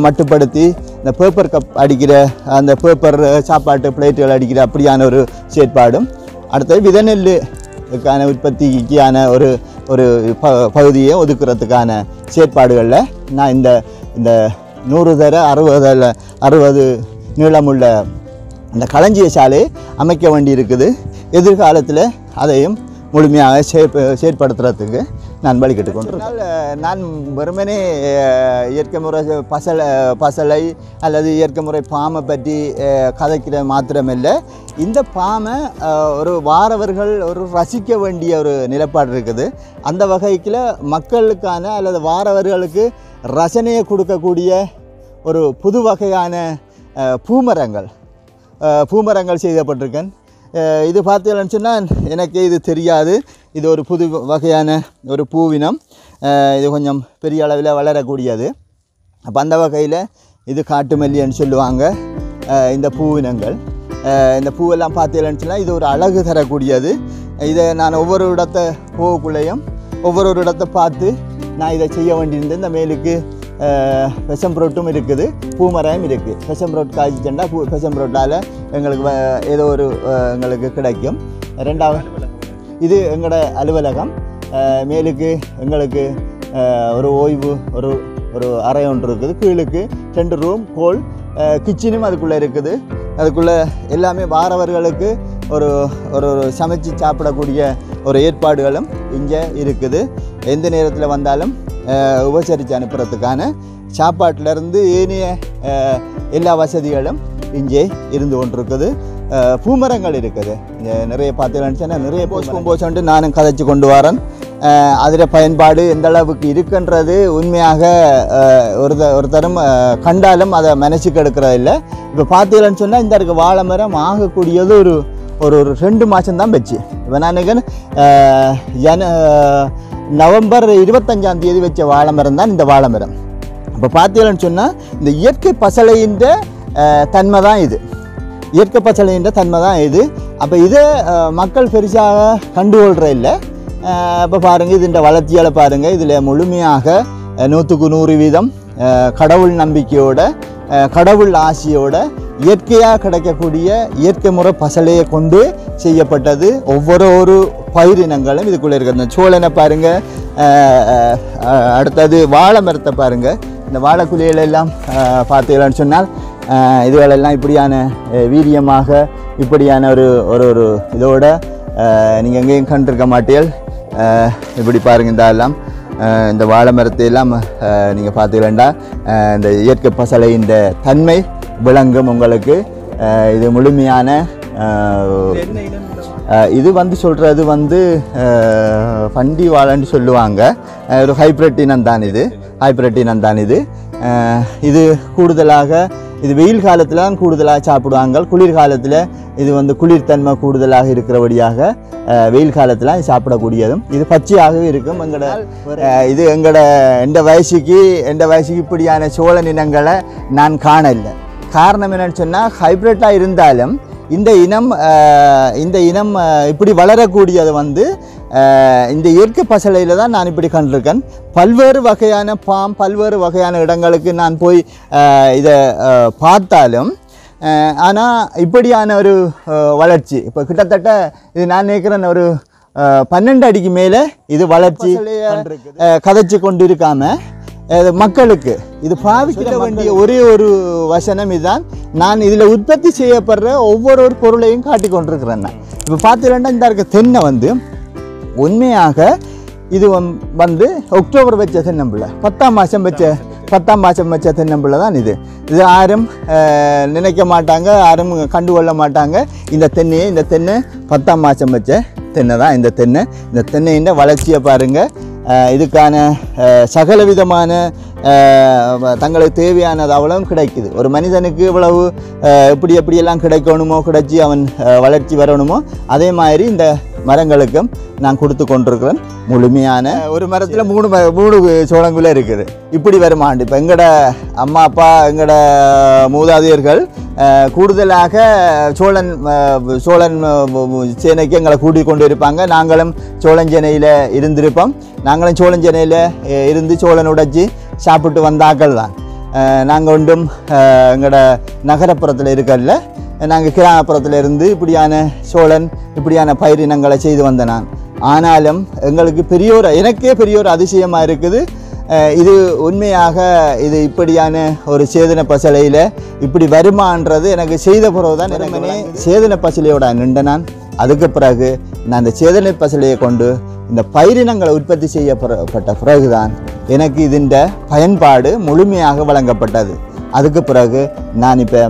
மட்டுப்படுத்தி இந்த பேப்பர் கப் அடிக்கிற, அந்த பேப்பர் சாப்பாட்டு பிளேட்டுகள் அடிக்கிற அப்படியான ஒரு செயற்பாடும், அடுத்தது விதநெல்லுக்கான உற்பத்திக்கான ஒரு பகுதியை ஒதுக்குறதுக்கான செயற்பாடுகளில் நான் இந்த 100x60 நீளமுள்ள அந்த களஞ்சிய சாலையை அமைக்க வேண்டி இருக்குது. எதிர்காலத்தில் அதையும் முழுமையாக செயற்படுத்துறதுக்கு நான் வழிகட்டு கொண்டிருக்கேன். நான் வெறுமனே இயற்கை முறை பசலை அல்லது இயற்கை முறை பாமை பற்றி கதைக்கிற மாத்திரமில்லை, இந்த பாமை ஒரு வாரவர்கள் ஒரு ரசிக்க வேண்டிய ஒரு நிலைப்பாடு இருக்குது. அந்த வகையில் மக்களுக்கான அல்லது வாரவர்களுக்கு ரசனையை கொடுக்கக்கூடிய ஒரு புது வகையான பூமரங்கள் செய்யப்பட்டிருக்கேன். இது பார்த்தீங்கன்னு சொன்னால் எனக்கு இது தெரியாது. இது ஒரு புது வகையான ஒரு பூவினம். இது கொஞ்சம் பெரிய அளவில் வளரக்கூடியது. அப்போ அந்த வகையில் இது காட்டு மல்லின்னு சொல்லுவாங்க இந்த பூவினங்கள். இந்த பூவெல்லாம் பார்த்தீங்கன்னு சொன்னால் இது ஒரு அழகு தரக்கூடியது. இதை நான் ஒவ்வொரு இடத்தை போகக்குள்ளேயும் ஒவ்வொரு இடத்தை பார்த்து நான் இதை செய்ய வேண்டியிருந்தேன். இந்த மேலுக்கு பெசம்புரோட்டும் இருக்குது, பூமரம் இருக்குது. பெசம்புரோட் காய்ச்சிச்சேன்னா பெசம்புரோட்டால் எங்களுக்கு ஏதோ ஒரு எங்களுக்கு கிடைக்கும். ரெண்டாவது இது எங்களோட அலுவலகம். மேலுக்கு எங்களுக்கு ஒரு ஓய்வு ஒரு அறை ஒன்று இருக்குது. கீழுக்கு 2 ரூம் ஹோல், கிச்சனும் அதுக்குள்ளே இருக்குது. அதுக்குள்ளே எல்லாமே வாரவர்களுக்கு ஒரு சமைச்சு சாப்பிடக்கூடிய ஒரு ஏற்பாடுகளும் இங்கே இருக்குது. எந்த நேரத்தில் வந்தாலும் உபசரித்து அனுப்புறதுக்கான சாப்பாட்டிலேருந்து ஏனைய எல்லா வசதிகளும் இங்கே இருந்து கொண்டிருக்குது. பூமரங்கள் இருக்குது நிறைய பார்த்தீங்கன்னு நிறைய போச்சுட்டு நானும் கதைச்சு கொண்டு வரேன். அதில் பயன்பாடு எந்த அளவுக்கு இருக்குன்றது உண்மையாக ஒரு தரம் கண்டாலும் அதை மனசுக்கு எடுக்கிறது இல்லை. இப்போ பார்த்தீங்கன்னு சொன்னால் இந்த இருக்க வாழை மரம் ஆகக்கூடியது ஒரு 2 மாதம் தான் வச்சு. இப்போ நான் நவம்பர் 25ஆம் தேதி வச்ச வாழை மரம் தான் இந்த வாழை மரம். இப்போ பார்த்தீங்கன்னு சொன்னால் இந்த இயற்கை பசலையின் தன்மை தான் இது, இயற்கை பசலையின் தன்மை தான் இது. அப்போ இதை மக்கள் பெருசாக கண்டுகொள்கிற இல்லை. இப்போ பாருங்கள் இதுன்ற வளர்ச்சியால் பாருங்கள் இதில் முழுமையாக 100% கடவுள் நம்பிக்கையோட கடவுள் ஆசையோட இயற்கையாக கிடைக்கக்கூடிய இயற்கை முறை பசலையை கொண்டு செய்யப்பட்டது. ஒவ்வொரு பயிரினங்களும் இதுக்குள்ளே இருக்கிற சோழனை பாருங்கள், அடுத்தது வாழை மரத்தை பாருங்கள். இந்த வாழைக்குலைகளெல்லாம் பார்த்தீங்கன்னு சொன்னால் இதுகளெல்லாம் இப்படியான வீரியமாக இப்படியான ஒரு இதோட நீங்கள் எங்கேயும் கண்டிருக்க மாட்டீர்கள். இப்படி பாருங்கள் இதெல்லாம் இந்த வாழை மரத்தை எல்லாம் நீங்கள் பார்த்தீங்கன்னா இந்த இயற்கை பசலையின் தன்மை விளங்கும் உங்களுக்கு. இது முழுமையான இது சொல்கிறது பண்டி வாழைன்னு சொல்லுவாங்க. ஒரு ஹைப்ரிட் இனம் தான் இது, ஹைப்ரிட் இனம் தான் இது. இது கூடுதலாக இது வெயில் காலத்தில் தான் கூடுதலாக சாப்பிடுவாங்க. குளிர்காலத்தில் இது குளிர்தன்மை கூடுதலாக இருக்கிறபடியாக வெயில் காலத்தில் சாப்பிடக்கூடியதும் இது பச்சையாகவே இருக்கும். இது எந்த வயசுக்கு இப்படியான சோழ இனங்களை நான் காணலை. காரணம் என்னன்னு சொன்னால் ஹைப்ரிட்டாக இருந்தாலும் இந்த இனம் இப்படி வளரக்கூடியது இந்த இயற்கை பசலையில் தான் நான் இப்படி கண்டிருக்கேன். பல்வேறு வகையான பல்வேறு வகையான இடங்களுக்கு நான் போய் இதை பார்த்தாலும் ஆனால் இப்படியான ஒரு வளர்ச்சி இப்போ கிட்டத்தட்ட இது நான் நினைக்கிறேன் ஒரு 12 அடிக்கு மேலே இது வளர்ச்சி கதைச்சு கொண்டு இருக்காமல் மக்களுக்கு இது பாவிக்க வேண்டிய ஒரே ஒரு வசனம் இதுதான். நான் இதில் உற்பத்தி செய்யப்படுற ஒவ்வொரு பொருளையும் காட்டி கொண்டிருக்கிறேன். இப்போ பார்த்தீங்கன்னா இந்த இருக்க தென்னை உண்மையாக இது அக்டோபர் வச்ச தென்னம்பிள்ளை 10ஆம் மாதம் வச்ச தென்னம்பிள்ளை தான் இது யாரும் நினைக்க மாட்டாங்க, யாரும் கண்டுகொள்ள மாட்டாங்க. இந்த தென்னை 10ஆம் மாதம் வச்ச தென்னை தான் இந்த தென்னையின் வளர்ச்சியை பாருங்கள். இதுக்கான சகல விதமான தங்களுக்கு தேவையானது அவ்வளவும் கிடைக்குது. ஒரு மனிதனுக்கு இவ்வளவு எப்படியெல்லாம் கிடைக்கணுமோ கிடைச்சி அவன் வளர்ச்சி வரணுமோ அதே மாதிரி இந்த மரங்களுக்கும் நான் கொடுத்து கொண்டிருக்கிறேன். முழுமையான ஒரு மரத்தில் 3 சோளங்குள்ளே இருக்குது. இப்படி வருமாண்டு இப்போ எங்களோட அம்மா அப்பா எங்களோட மூதாதையர்கள் கூடுதலாக சோழன் சேனைக்கு எங்களை கூட்டிக் கொண்டு இருப்பாங்க. நாங்களும் சோழஞ்சேனையில் இருந்திருப்போம். நாங்களும் சோழஞ்சேனையில் இருந்து சோழன் உடைச்சி சாப்பிட்டு வந்தாக்கள் தான். நாங்கள் ஒன்றும் எங்களோட நகரப்புறத்தில் இருக்கல, நாங்கள் கிராமப்புறத்தில் இருந்து இப்படியான சோழன் இப்படியான பயிரினங்களை செய்து வந்த நான். ஆனாலும் எங்களுக்கு எனக்கே பெரிய ஒரு அதிசயமாக இருக்குது. இது உண்மையாக இது இப்படியான ஒரு சேதன பசலையில் இப்படி வருமானது எனக்கு செய்த பிறகு தான் எனக்கு சேதன பசலையோட நின்ற நான். அதுக்கு பிறகு நான் இந்த சேதன பசலையை கொண்டு இந்த பயிரினங்களை உற்பத்தி செய்யப்பட்ட பிறகுதான் எனக்கு இதன் பயன்பாடு முழுமையாக வழங்கப்பட்டது. அதுக்கு பிறகு நான் இப்போ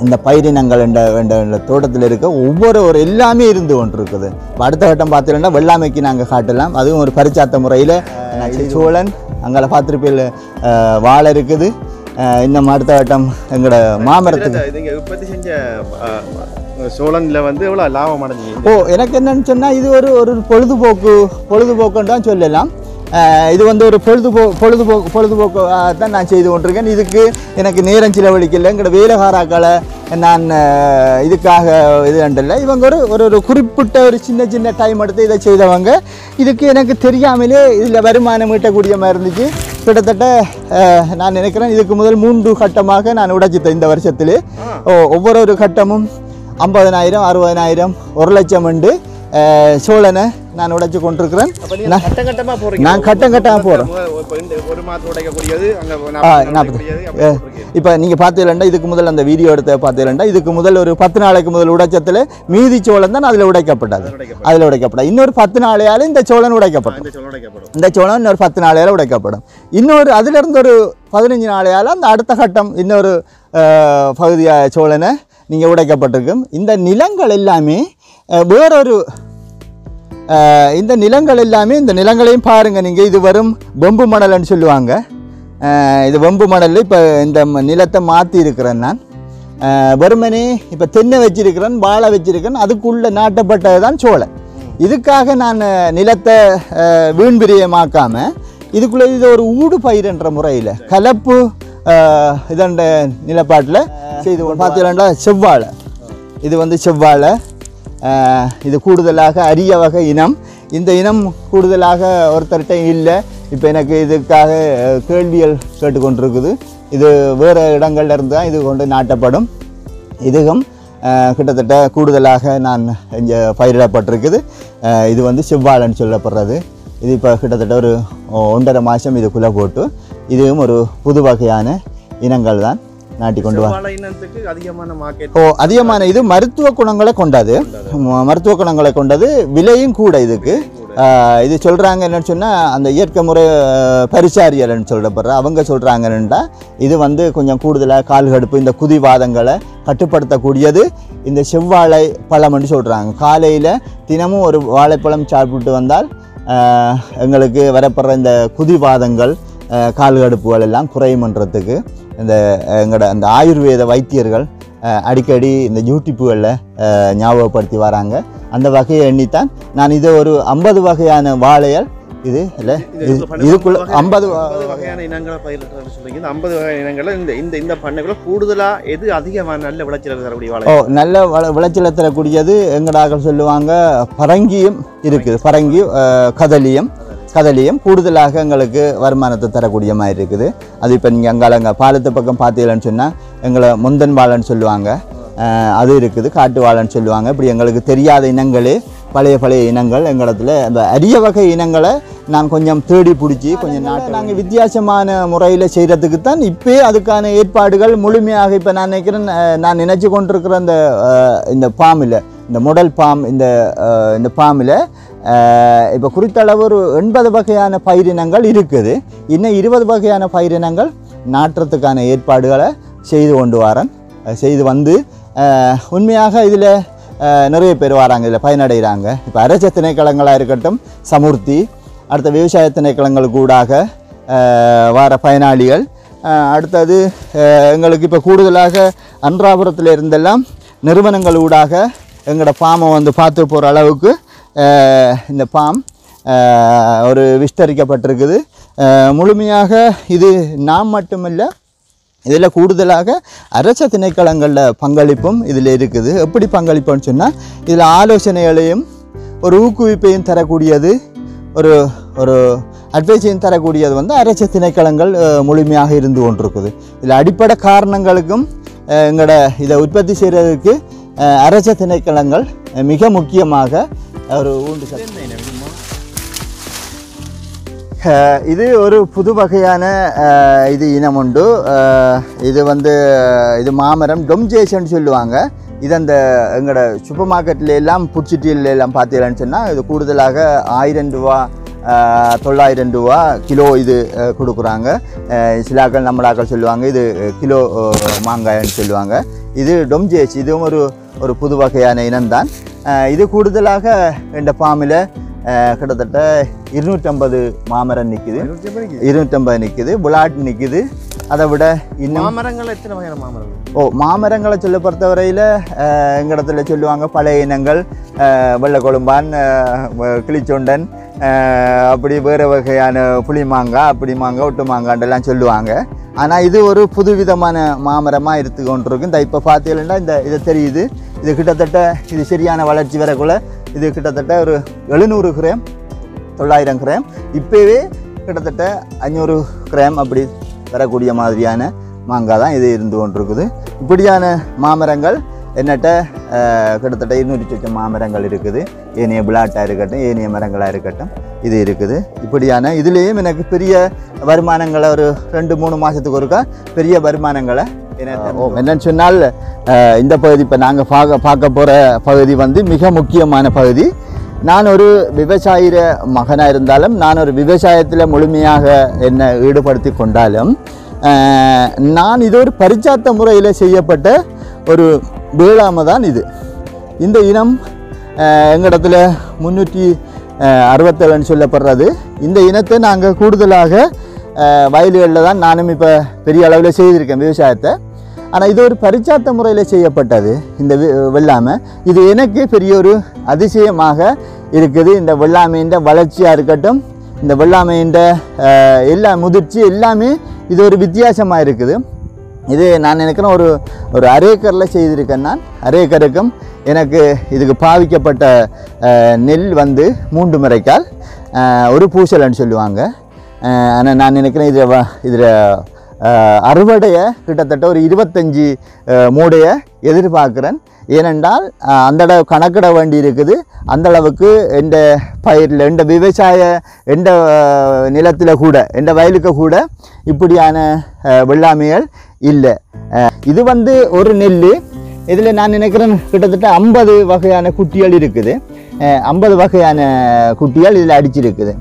இந்த பயிரினங்கள் என்ற தோட்டத்தில் இருக்க ஒவ்வொரு எல்லாமே இருந்து கொண்டிருக்குது. அடுத்த கட்டம் பார்த்தீங்கன்னா வெள்ளாமைக்கு நாங்கள் காட்டலாம். அதுவும் ஒரு பரிச்சாத்த முறையில் சோழன் அங்கே பார்த்துருப்பில் வாழை இருக்குது. இன்னும் அடுத்த கட்டம் எங்களோட மாமரத்துக்கு உற்பத்தி செஞ்ச சோழனில் எவ்வளோ லாபம் அடைஞ்சி எனக்கு என்னன்னு சொன்னால் இது ஒரு பொழுதுபோக்குன்னு தான் சொல்லலாம். இது ஒரு பொழுதுபோக்கு தான் நான் செய்து கொண்டிருக்கேன். இதுக்கு எனக்கு நேரம் செலவழிக்கல. எங்களோட வேலைக்காராக்களை நான் இதுக்காக இது கண்டல. இவங்க ஒரு குறிப்பிட்ட ஒரு சின்ன டைம் எடுத்து இதை செய்தவங்க. இதுக்கு எனக்கு தெரியாமலே இதில் வருமானம் ஈட்டக்கூடிய மாதிரி இருந்துச்சு. கிட்டத்தட்ட நான் நினைக்கிறேன் இதுக்கு முதல் 3 கட்டமாக நான் உடைச்சிட்டேன் இந்த வருஷத்தில். ஒவ்வொரு கட்டமும் 50,000 60,000 1 லட்சம் உண்டு சோழனை நான் உடைச்சு கொண்டிருக்கிறேன். நான் கட்டம் கட்டமாக போகிறேன். இப்போ நீங்கள் பார்த்தீங்கன்னா இதுக்கு முதல் அந்த வீடியோ எடுத்த பார்த்தீங்கன்னா இதுக்கு முதல் ஒரு 10 நாளைக்கு முதல் உடைச்சத்தில் மீதி சோளம் தான் அதில் உடைக்கப்பட்டது. அதில் உடைக்கப்படும். இன்னொரு 10 நாளையால் இந்த சோளம் உடைக்கப்படும். இந்த சோளம் இன்னொரு 10 நாளையால் உடைக்கப்படும். இன்னொரு அதிலிருந்து ஒரு 15 நாளையால் அந்த அடுத்த கட்டம் இன்னொரு பகுதியாக சோழனை நீங்கள் உடைக்கப்பட்டிருக்கும். இந்த நிலங்கள் எல்லாமே வேறொரு இந்த நிலங்கள் எல்லாமே இந்த நிலங்களையும் பாருங்கள் நீங்கள். இது வரும் வெம்பு மணல்னு சொல்லுவாங்க. இது வெம்பு மணல். இப்போ இந்த நிலத்தை மாற்றி இருக்கிறேன் நான். வெறுமனே இப்போ தென்னை வச்சிருக்கிறேன், வாழை வச்சிருக்கிறேன், அதுக்குள்ளே நாட்டப்பட்டது தான் சோளம். இதுக்காக நான் நிலத்தை வீண்பிரியமாக்காமல் இதுக்குள்ளே இது ஒரு ஊடு பயிர்ன்ற முறையில் கலப்பு இதண்ட நிலப்பாட்டில் செய்து பார்த்தீங்கன்னா செவ்வாழை. இது வந்து செவ்வாழை. இது கூடுதலாக அரிய வகை இனம். இந்த இனம் கூடுதலாக ஒருத்தர்கிட்ட இல்லை. இப்போ எனக்கு இதுக்காக கேள்விகள் கேட்டுக்கொண்டிருக்குது. இது வேறு இடங்கள்ல இருந்து தான் இது கொண்டு நாட்டப்படும். இதுவும் கிட்டத்தட்ட கூடுதலாக நான் இங்கே பயிரிடப்பட்டிருக்குது. இது வந்து செவ்வாழைன்னு சொல்லப்படுறது. இது இப்போ கிட்டத்தட்ட ஒரு 1.5 மாதம் இதுக்குள்ளே போட்டு இதுவும் ஒரு புது வகையான இனங்கள் தான் நாட்டி கொண்டு வா. அதிகமான இது மருத்துவ குணங்களை கொண்டது. மருத்துவ குணங்களை கொண்டது. விலையும் கூட இதுக்கு. இது சொல்கிறாங்க என்னன்னு சொன்னால் அந்த இயற்கை முறை பரிசாரியர்னு சொல்லப்படுற அவங்க சொல்கிறாங்கன்னா இது வந்து கொஞ்சம் கூடுதலாக கால்கடுப்பு இந்த குதிவாதங்களை கட்டுப்படுத்தக்கூடியது இந்த செவ்வாழை பழம்னு சொல்கிறாங்க. காலையில் தினமும் ஒரு வாழைப்பழம் சாப்பிட்டு வந்தால் எங்களுக்கு வரப்படுற இந்த குதிவாதங்கள் கால்கடுப்புகள் எல்லாம் குறையுமன்றதுக்கு இந்த எங்களோட அந்த ஆயுர்வேத வைத்தியர்கள் அடிக்கடி இந்த யூடியூப்புகளில் ஞாபகப்படுத்தி வராங்க. அந்த வகையை எண்ணித்தான் நான் இதை ஒரு 50 வகையான வாழைகள் இது இல்லை இதுக்குள்ள 50 வகையான இனங்களை பயிரிட்டு சொல்றீங்க. இந்த 50 வகையான இனங்களை இந்த பண்ணைகளை கூடுதலாக எது அதிகமான நல்ல விளைச்சல் தரக்கூடிய வாழை? நல்ல விளைச்சலை தரக்கூடியது எங்கடாக சொல்லுவாங்க. பரங்கியும் இருக்குது. பரங்கி கதலியும் கூடுதலாக எங்களுக்கு வருமானத்தை தரக்கூடிய மாதிரி இருக்குது. அது இப்போ நீங்கள் அங்கே பாலத்து பக்கம் பார்த்தீங்கன்னு சொன்னால் எங்களை முந்தன் வாழைன்னு சொல்லுவாங்க. அது இருக்குது. காட்டு வாழைன்னு சொல்லுவாங்க. இப்படி எங்களுக்கு தெரியாத இனங்களே பழைய இனங்கள் எங்களிடத்துல அந்த அரிய வகை இனங்களை நான் கொஞ்சம் தேடி பிடிச்சி கொஞ்சம் நாங்கள் வித்தியாசமான முறையில் செய்கிறதுக்கு தான் இப்போ அதுக்கான ஏற்பாடுகள் முழுமையாக இப்போ நான் நினைக்கிறேன். நான் நினச்சி கொண்டிருக்கிற இந்த பாம்பில் இந்த முடல் பாம் இந்த பாம்பில் இப்போ குறித்தளவு ஒரு 80 வகையான பயிரினங்கள் இருக்குது. இன்னும் 20 வகையான பயிரினங்கள் நாட்டுறதுக்கான ஏற்பாடுகளை செய்து கொண்டு வரேன். செய்து வந்து உண்மையாக இதில் நிறைய பேர் வராங்க, இதில் பயனடைகிறாங்க. இப்போ அரச திணைக்களங்களாக இருக்கட்டும், சமுர்த்தி, அடுத்த விவசாய திணைக்களங்களுக்கு ஊடாக வர பயனாளிகள். அடுத்தது எங்களுக்கு இப்போ கூடுதலாக அன்றாபுரத்தில் இருந்தெல்லாம் நிறுவனங்கள் ஊடாக எங்களோட பாம்பை வந்து பார்த்து போகிற அளவுக்கு இந்த பாம் ஒரு விஸ்தரிக்கப்பட்டிருக்குது. முழுமையாக இது நாம் மட்டுமில்லை, இதில் கூடுதலாக அரச திணைக்களங்களில் பங்களிப்பும் இதில் இருக்குது. எப்படி பங்களிப்புன்னு சொன்னால் இதில் ஆலோசனைகளையும் ஒரு ஊக்குவிப்பையும் தரக்கூடியது, ஒரு ஒரு அட்வைஸையும் தரக்கூடியது வந்து அரச திணைக்களங்கள் முழுமையாக இருந்து கொண்டிருக்குது. இதில் அடிப்படை காரணங்களுக்கும் எங்களோட இதை உற்பத்தி செய்கிறதுக்கு அரச திணைக்களங்கள் மிக முக்கியமாக ஒரு ஊண்டு. இது ஒரு புது வகையான இது இனம் உண்டு. இது வந்து இது மாமரம் டொம்ஜேஷன் சொல்லுவாங்க. இது அந்த எங்களோட சூப்பர் மார்க்கெட்டில் எல்லாம் புட்சிட்டியில் எல்லாம் பார்த்தீங்கன்னு சொன்னால் இது கூடுதலாக 1000 ரூபா 900 ரூபா கிலோ இது கொடுக்குறாங்க. சிலாக்கள் நம்மளாக்கள் சொல்லுவாங்க இது கிலோ மாங்காய்ன்னு சொல்லுவாங்க. இது டொம்ஜேஸ். இதுவும் ஒரு புது வகையான இனம்தான். இது கூடுதலாக இந்த பாம்பில் கிட்டத்தட்ட 250 மாமரம் நிற்குது. 250 நிற்குது. புலாட் நிற்குது. அதை விட இன்னும் மாமரங்கள் எத்தனை வகையான மாமரங்கள்? மாமரங்களை சொல்ல பொறுத்தவரையில் எங்களிடத்துல சொல்லுவாங்க பழைய இனங்கள், வெள்ளை கொழும்பான், கிளிச்சொண்டன், அப்படி வேறு வகையான புளி மாங்காய், அப்படி மாங்காய், ஒட்டு மாங்காண்டெல்லாம் சொல்லுவாங்க. ஆனால் இது ஒரு புதுவிதமான மாமரமாக இருந்து கொண்டிருக்கு. இந்த இப்போ பார்த்தீங்கன்னா இது தெரியுது. இது கிட்டத்தட்ட இது சரியான வளர்ச்சி வரக்குள்ள இது கிட்டத்தட்ட ஒரு 700 கிராம் 900 கிராம் இப்போவே கிட்டத்தட்ட 500 கிராம் அப்படி வரக்கூடிய மாதிரியான மாங்காய் தான் இது இருந்து கொண்டிருக்குது. இப்படியான மாமரங்கள் என்னட்ட கிட்டத்தட்ட 200 சொச்சம் மாமரங்கள் இருக்குது. ஏனைய பிளாட்டாக இருக்கட்டும், ஏனைய மரங்களாக இருக்கட்டும். இது இருக்குது. இப்படியான இதுலேயும் எனக்கு பெரிய வருமானங்களை ஒரு 2-3 மாதத்துக்கு ஒருக்கா பெரிய வருமானங்களை என்னன்னு சொன்னால் இந்த பகுதி இப்போ நாங்கள் பார்க்க போகிற பகுதி வந்து மிக முக்கியமான பகுதி. நான் ஒரு விவசாயிர மகனாக இருந்தாலும் நான் ஒரு விவசாயத்தில் முழுமையாக என்னை ஈடுபடுத்தி கொண்டாலும் நான் இது ஒரு பரிச்சாத்த முறையில் செய்யப்பட்ட ஒரு வேளாமை தான் இது. இந்த இனம் எங்களிடத்துல 367 சொல்லப்படுறது. இந்த இனத்தை நாங்கள் கூடுதலாக வயல்களில் தான் நானும் இப்போ பெரிய அளவில் செய்திருக்கேன் விவசாயத்தை. ஆனால் இது ஒரு பரிச்சாத்த முறையில் செய்யப்பட்டது இந்த வெள்ளாமை. இது எனக்கு பெரிய ஒரு அதிசயமாக இருக்குது. இந்த வெள்ளாமையின் வளர்ச்சியாக இருக்கட்டும், இந்த வெள்ளாமையின் எல்லா முதிர்ச்சி எல்லாமே இது ஒரு வித்தியாசமாக இருக்குது. இது நான் நினைக்கிறேன் ஒரு அரை ஏக்கரில் செய்திருக்கேன். நான் அரை ஏக்கருக்கும் எனக்கு இதுக்கு பாவிக்கப்பட்ட நெல் வந்து 3 மரைக்கால் ஒரு பூசலன்னு சொல்லுவாங்க. ஆனால் நான் நினைக்கிறேன் இதில் அறுவடையை கிட்டத்தட்ட ஒரு 25 மூடையை எதிர்பார்க்குறேன். ஏனென்றால் அந்த கணக்கிட வேண்டி இருக்குது. அந்தளவுக்கு எந்த பயிரில் எந்த விவசாய எந்த நிலத்தில் கூட எந்த வயலுக்கு கூட இப்படியான வெள்ளாமைகள் இல்லை. இது வந்து ஒரு நெல். இதில் நான் நினைக்கிறேன் கிட்டத்தட்ட 50 வகையான குட்டிகள் இருக்குது. 50 வகையான குட்டிகள் இதில் அடிச்சிருக்குது.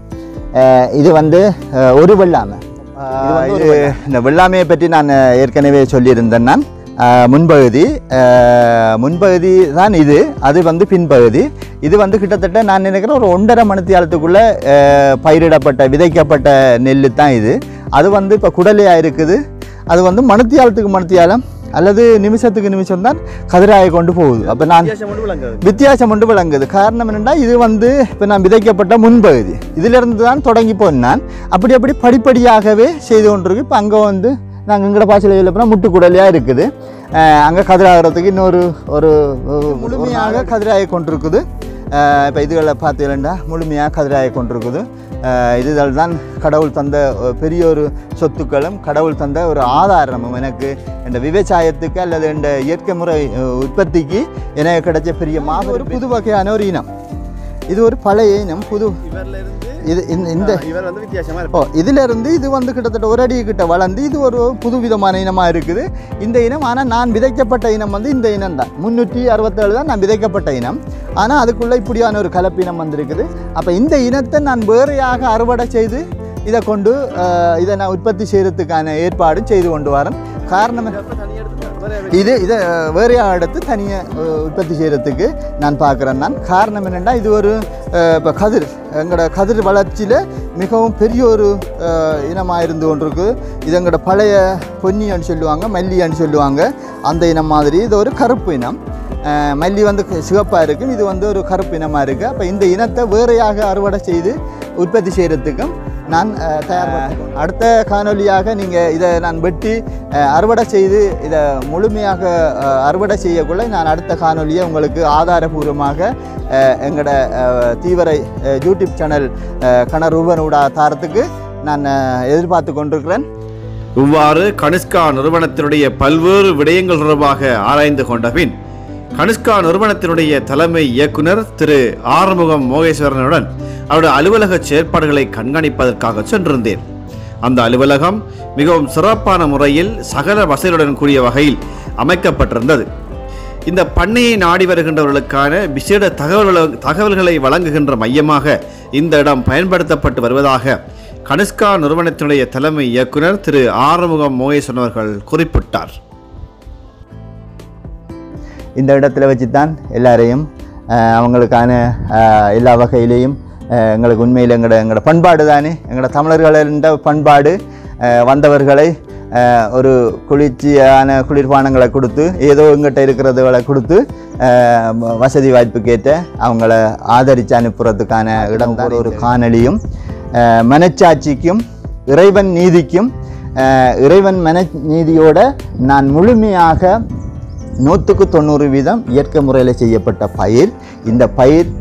இது வந்து ஒரு வெள்ளாமை. இந்த வெள்ளாமையை பற்றி நான் ஏற்கனவே சொல்லியிருந்தேன். நான் முன்பகுதி தான் இது. அது வந்து பின்பகுதி. இது வந்து கிட்டத்தட்ட நான் நினைக்கிறேன் ஒரு 1.5 மணித்தியாலத்துக்குள்ளே பயிரிடப்பட்ட விதைக்கப்பட்ட நெல் தான் இது. அது வந்து இப்போ குடலையாக இருக்குது. அது வந்து மணித்தியாலத்துக்கு அல்லது நிமிஷத்துக்கு நிமிஷம் தான் கதிராயை கொண்டு போகுது. அப்போ நான் வித்தியாசம் ஒன்று விளங்குது. காரணம் என்னென்னா இது வந்து இப்போ நான் விதைக்கப்பட்ட முன்பகுதி. இதிலிருந்து தான் தொடங்கி போனேன். அப்படி படிப்படியாகவே செய்து கொண்டிருக்கு. இப்போ அங்கே வந்து நாங்கள் எங்கட பாசையில் இல்லைப்போனால் முட்டுக்குடலையாக இருக்குது. அங்கே கதிராகிறதுக்கு இன்னொரு முழுமையாக கதிராயை கொண்டிருக்குது. இப்போ இதுகளை பார்த்தீங்கன்னா முழுமையாக கதிராயை கொண்டிருக்குது. இதுதான் தான் கடவுள் தந்த பெரிய ஒரு சொத்துக்களும் கடவுள் தந்த ஒரு ஆதாரமும் எனக்கு இந்த விவசாயத்துக்கு அல்லது இந்த இயற்கை முறை உற்பத்திக்கு எனக்கு கிடைச்ச பெரிய ஒரு புது வகையான ஒரு இனம். இது ஒரு பழைய இனம். இது இந்த இதிலிருந்து இது வந்து கிட்டத்தட்ட ஒரு அடி கிட்ட வளர்ந்து இது ஒரு புது விதமான இனமாக இருக்குது இந்த இனம். ஆனால் நான் விதைக்கப்பட்ட இனம் வந்து இந்த இனம் தான். 367 தான் நான் விதைக்கப்பட்ட இனம். ஆனால் அதுக்குள்ளே இப்படியான ஒரு கலப்பினம் வந்திருக்குது. அப்போ இந்த இனத்தை நான் வேறையாக அறுவடை செய்து இதை கொண்டு இதை நான் உற்பத்தி செய்கிறதுக்கான ஏற்பாடு செய்து கொண்டு வரேன். காரணம் இதை வேறையாக எடுத்து தனியாக உற்பத்தி செய்கிறதுக்கு நான் பார்க்குறேன். நான் காரணம் என்னென்னா இது ஒரு இப்போ எங்களோட கதிர் வளர்ச்சியில் மிகவும் பெரிய ஒரு இனமாக இருந்து கொண்டிருக்கு. இது எங்களோட பழைய பொன்னின்னு சொல்லுவாங்க, மல்லின்னு சொல்லுவாங்க. அந்த இனம் மாதிரி இது ஒரு கருப்பு இனம். மல்லி வந்து சிவப்பாக இருக்குது, இது வந்து ஒரு கருப்பு இனமாக இருக்குது. அப்போ இந்த இனத்தை வேறையாக அறுவடை செய்து உற்பத்தி செய்கிறதுக்கும் நான் தயார்படுத்தினேன். அடுத்த காணொலியாக நீங்கள் இதை நான் வெட்டி அறுவடை செய்து இதை முழுமையாக அறுவடை செய்யக்குள்ள நான் அடுத்த காணொலியை உங்களுக்கு ஆதாரபூர்வமாக எங்களோட தீவிர யூடியூப் சேனல் கனரூபனூடா தாரத்துக்கு நான் எதிர்பார்த்து கொண்டிருக்கிறேன். இவ்வாறு கனிஷ்கா நிறுவனத்தினுடைய பல்வேறு விடயங்கள் தொடர்பாக ஆராய்ந்து கொண்ட பின் கனிஷ்கா நிறுவனத்தினுடைய தலைமை இயக்குனர் திரு ஆறுமுகம் மோகேஸ்வரனுடன் அவருடைய அலுவலக செயற்பாடுகளை கண்காணிப்பதற்காக சென்றிருந்தேன். அந்த அலுவலகம் மிகவும் சிறப்பான முறையில் சகல வசதியுடன் கூடிய வகையில் அமைக்கப்பட்டிருந்தது. இந்த பண்ணையை நாடி வருகின்றவர்களுக்கான விசேட தகவல்களை வழங்குகின்ற மையமாக இந்த இடம் பயன்படுத்தப்பட்டு வருவதாக கனிஷ்கா நிறுவனத்தினுடைய தலைமை இயக்குனர் திரு ஆறுமுகம் மோகேஸ்வரன் அவர்கள் குறிப்பிட்டார். இந்த இடத்துல வச்சு தான் எல்லாரையும் அவங்களுக்கான எல்லா வகையிலையும் எங்களுக்கு உண்மையில் எங்களோட பண்பாடு தானே, எங்களோட தமிழர்கள பண்பாடு வந்தவர்களை ஒரு குளிர்பானங்களை கொடுத்து ஏதோ எங்கிட்ட இருக்கிறதுகளை கொடுத்து வசதி வாய்ப்புக்கேற்ற அவங்கள ஆதரித்து அனுப்புறதுக்கான இடம் தான் ஒரு காணொலியும் மனச்சாட்சிக்கும் இறைவன் நீதிக்கும் இறைவன் மனநீதியோட நான் முழுமையாக 190% இயற்கை முறையில் செய்யப்பட்ட பயிர்.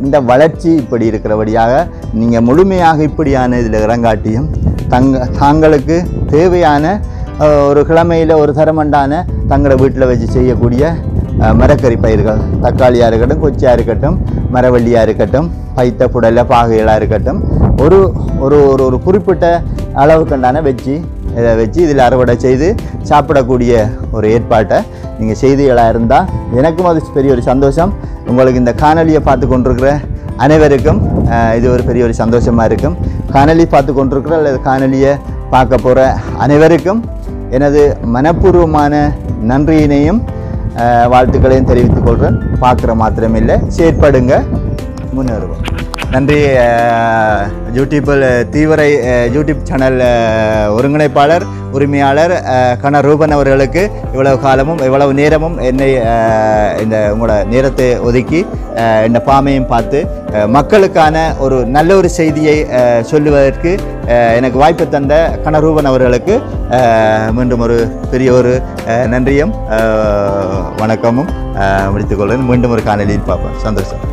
இந்த வளர்ச்சி இப்படி இருக்கிறபடியாக நீங்கள் முழுமையாக இப்படியான இதில் இறங்காட்டியும் தாங்களுக்கு தேவையான ஒரு கிழமையில் ஒரு தரமண்டான தங்களோட வீட்டில் வச்சு செய்யக்கூடிய மரக்கறி பயிர்கள், தக்காளியாக இருக்கட்டும், கொச்சியாக இருக்கட்டும், மரவள்ளியாக இருக்கட்டும், பைத்த புடலை பாகைகளாக இருக்கட்டும், ஒரு ஒரு ஒரு ஒரு குறிப்பிட்ட அளவுக்குண்டான இதை வச்சு இதில் அறுவடை செய்து சாப்பிடக்கூடிய ஒரு ஏற்பாட்டை நீங்கள் செய்திகளாக இருந்தால் எனக்கும் அது பெரிய ஒரு சந்தோஷம். உங்களுக்கு இந்த காணொலியை பார்த்து கொண்டிருக்கிற அனைவருக்கும் இது ஒரு பெரிய ஒரு சந்தோஷமாக இருக்கும். காணொலி பார்த்து கொண்டிருக்கிற அல்லது காணொலியை பார்க்க போகிற அனைவருக்கும் எனது மனப்பூர்வமான நன்றியினையும் வாழ்த்துக்களையும் தெரிவித்துக் கொள்கிறேன். பார்க்குற மாத்திரமில்லை, செயற்படுங்க, முன்னேறுவோம். நன்றி. யூடியூப்பில் தீவிரை யூடியூப் சேனல் ஒருங்கிணைப்பாளர் உரிமையாளர் கண ரூபன் அவர்களுக்கு இவ்வளவு காலமும் இவ்வளவு நேரமும் என்னை இந்த உங்களோட நேரத்தை ஒதுக்கி இந்த பாமையும் பார்த்து மக்களுக்கான ஒரு நல்ல ஒரு செய்தியை சொல்லுவதற்கு எனக்கு வாய்ப்பு தந்த கண ரூபன் அவர்களுக்கு மீண்டும் ஒரு பெரிய ஒரு நன்றியும் வணக்கமும் முடித்துக்கொள்கிறேன். மீண்டும் ஒரு காணொலியில் பார்ப்பேன். சந்தோஷம்.